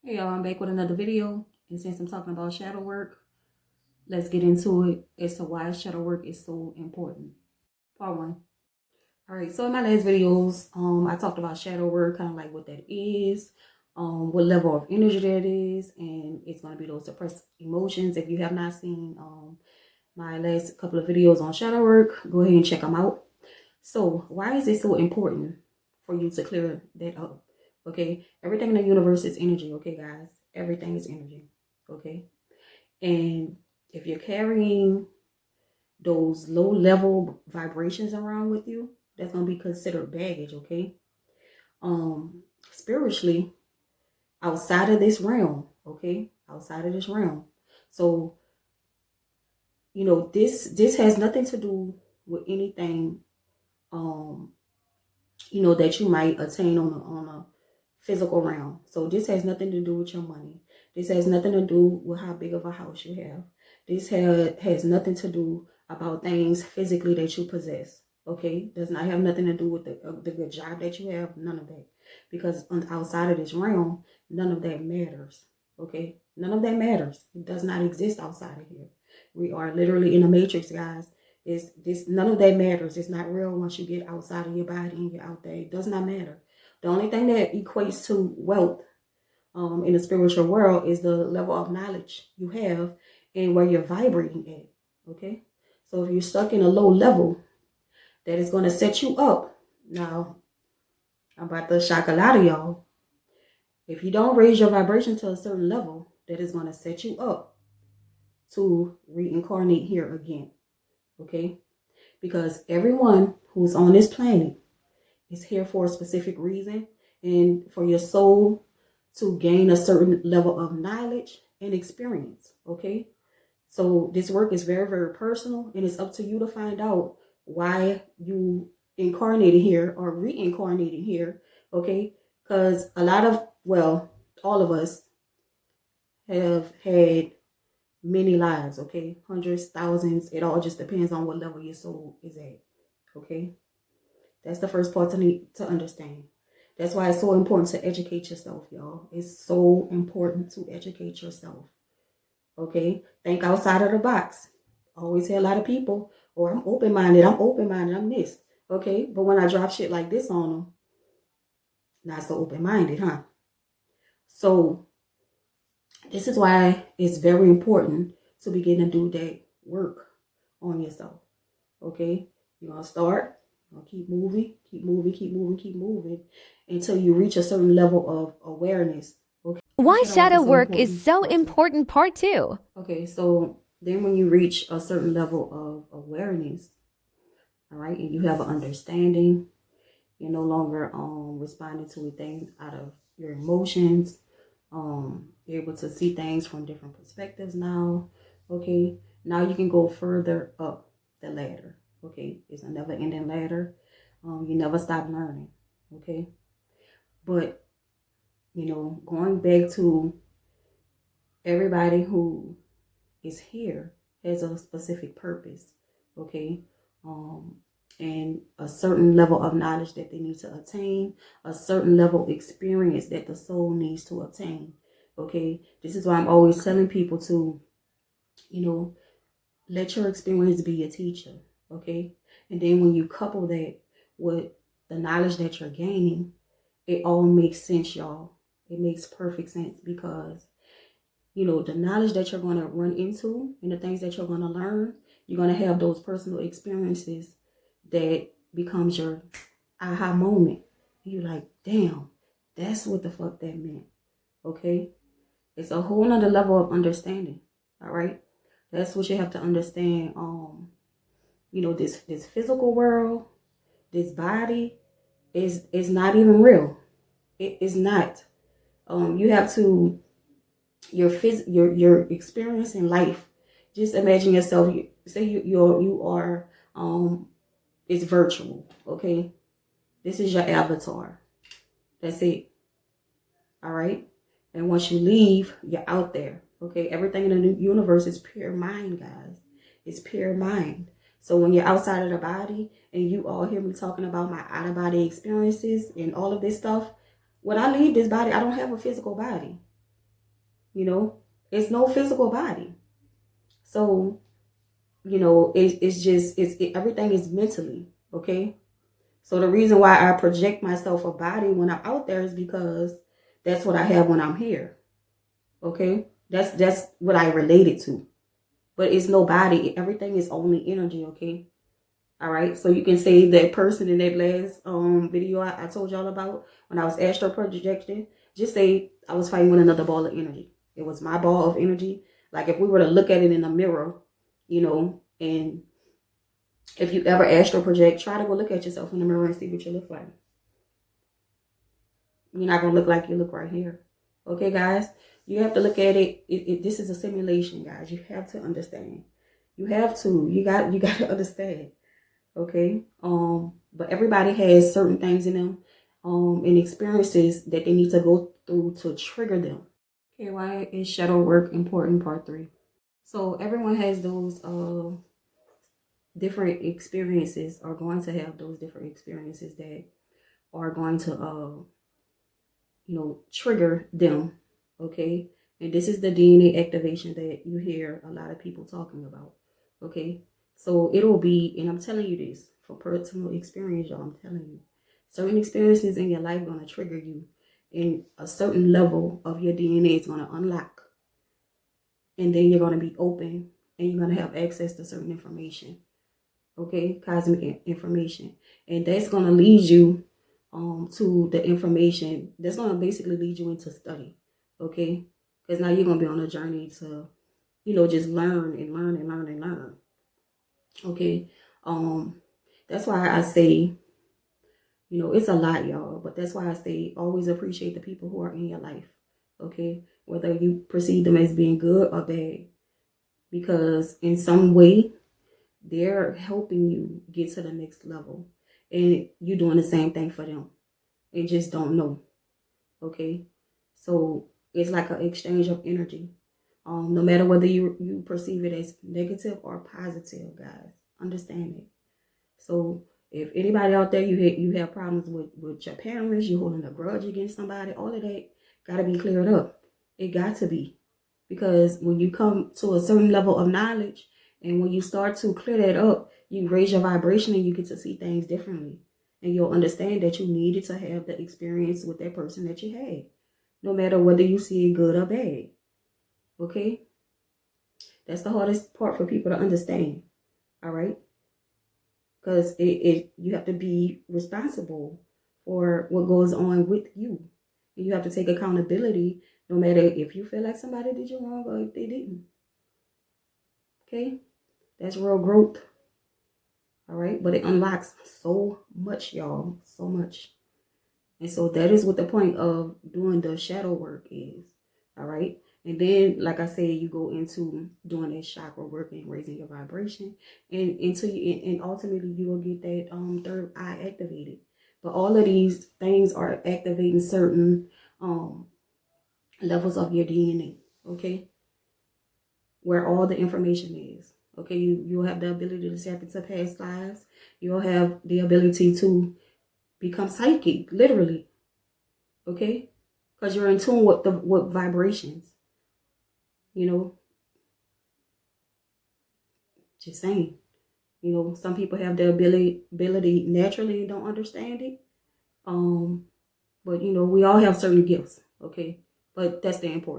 Hey y'all, I'm back with another video. And since I'm talking about shadow work, let's get into it as to why shadow work is so important. Part one. Alright, so in my last videos, I talked about shadow work, kind of like what that is, what level of energy that is, and it's going to be those suppressed emotions. If you have not seen my last couple of videos on shadow work, go ahead and check them out. So why is it so important for you to clear that up? Okay, everything in the universe is energy. Okay, guys, everything is energy. Okay, and if you're carrying those low level vibrations around with you, that's gonna be considered baggage. Okay, spiritually, outside of this realm. Okay, outside of this realm. So this has nothing to do with anything that you might attain on a physical realm. So this has nothing to do with your money. This has nothing to do with how big of a house you have. This has nothing to do about things physically that you possess. Okay, does not have nothing to do with the good job that you have. None of that, because outside of this realm, none of that matters. Okay, none of that matters. It does not exist outside of here. We are literally in a matrix, guys. Is this none of that matters? It's not real once you get outside of your body and you're out there. It does not matter. The only thing that equates to wealth in the spiritual world is the level of knowledge you have and where you're vibrating at. Okay, so if you're stuck in a low level, that is going to set you up. Now, I'm about to shock a lot of y'all. If you don't raise your vibration to a certain level, that is going to set you up to reincarnate here again. Okay, because everyone who's on this planet is here for a specific reason, and for your soul to gain a certain level of knowledge and experience. Okay, so this work is very, very personal, and it's up to you to find out why you incarnated here or reincarnated here. Okay, because all of us have had many lives. Okay, hundreds, thousands. It all just depends on what level your soul is at. Okay, that's the first part to need to understand. That's why it's so important to educate yourself, y'all. It's so important to educate yourself. Okay? Think outside of the box. I always hear a lot of people, oh, I'm open minded, I'm this. Okay? But when I drop shit like this on them, not so open minded, huh? So, this is why it's very important to begin to do that work on yourself. Okay? You're going to start. You're going to keep moving, keep moving, keep moving, keep moving until you reach a certain level of awareness. Okay? Why Shadow work shadow is so work is important. so Part two. important, part two. Okay, so then when you reach a certain level of awareness, all right, and you have an understanding, you're no longer responding to things out of your emotions. You're able to see things from different perspectives now. Okay, now you can go further up the ladder. Okay, it's a never ending ladder. You never stop learning. Okay, but going back to everybody who is here has a specific purpose. Okay, um, and a certain level of knowledge that they need to attain, a certain level of experience that the soul needs to obtain. Okay, this is why I'm always telling people to, let your experience be a teacher. Okay, and then when you couple that with the knowledge that you're gaining, it all makes sense, y'all. It makes perfect sense because the knowledge that you're going to run into and the things that you're going to learn, you're going to have those personal experiences that becomes your aha moment. You're like, damn, that's what the fuck that meant. Okay, it's a whole nother level of understanding. All right, that's what you have to understand. This physical world, this body is not even real. It is not. You have to your experience in life. Just imagine yourself. Say you are it's virtual. Okay, this is your avatar. That's it. All right. And once you leave, you're out there. Okay, everything in the universe is pure mind, guys. It's pure mind. So when you're outside of the body and you all hear me talking about my out of body experiences and all of this stuff, when I leave this body, I don't have a physical body. You know, it's no physical body. So, you know, it's just, everything is mentally, okay? So the reason why I project myself a body when I'm out there is because that's what I have when I'm here. Okay? That's what I related to. But it's no body. Everything is only energy, okay? All right. So you can say that person in that last video I told y'all about when I was astral projecting, just say I was fighting with another ball of energy. It was my ball of energy. Like if we were to look at it in a mirror, you know, and if you ever astral project, try to go look at yourself in the mirror and see what you look like. You're not gonna look like you look right here. Okay, guys? You have to look at it. This is a simulation, guys. You have to understand. You have to. You got to understand. Okay. But everybody has certain things in them, and experiences that they need to go through to trigger them. Okay, why is shadow work important? Part 3. So everyone has those different experiences, are going to have those different experiences that are going to you know, trigger them. Okay. And this is the DNA activation that you hear a lot of people talking about. Okay. So it'll be, and I'm telling you this for personal experience, y'all. I'm telling you, certain experiences in your life going to trigger you, and a certain level of your DNA is going to unlock. And then you're going to be open and you're going to have access to certain information. Okay. Cosmic information. And that's going to lead you to the information that's going to basically lead you into study. Okay. Because now you're going to be on a journey to, you know, just learn and learn and learn and learn. Okay. That's why I say, you know, it's a lot, y'all, but that's why I say always appreciate the people who are in your life. Okay. Whether you perceive them as being good or bad, because in some way they're helping you get to the next level, and you're doing the same thing for them and just don't know. Okay. So it's like an exchange of energy. No matter whether you perceive it as negative or positive, guys, understand it. So if anybody out there, you have problems with your parents, you holding a grudge against somebody, all of that got to be cleared up. It got to be. Because when you come to a certain level of knowledge, and when you start to clear that up, you raise your vibration and you get to see things differently. And you'll understand that you needed to have the experience with that person that you had, no matter whether you see it good or bad. Okay? That's the hardest part for people to understand. All right? Because you have to be responsible for what goes on with you. And you have to take accountability, no matter if you feel like somebody did you wrong or if they didn't. Okay? That's real growth. All right? But it unlocks so much, y'all. So much. And so that is what the point of doing the shadow work is. All right? And then, like I said, you go into doing that chakra work and raising your vibration, and and ultimately you will get that third eye activated. But all of these things are activating certain levels of your DNA. Okay, where all the information is. Okay, you'll have the ability to tap into past lives. You'll have the ability to become psychic, literally. Okay, because you're in tune with vibrations. You know, just saying. You know, some people have the ability naturally and don't understand it. But you know, we all have certain gifts, okay? But that's the important.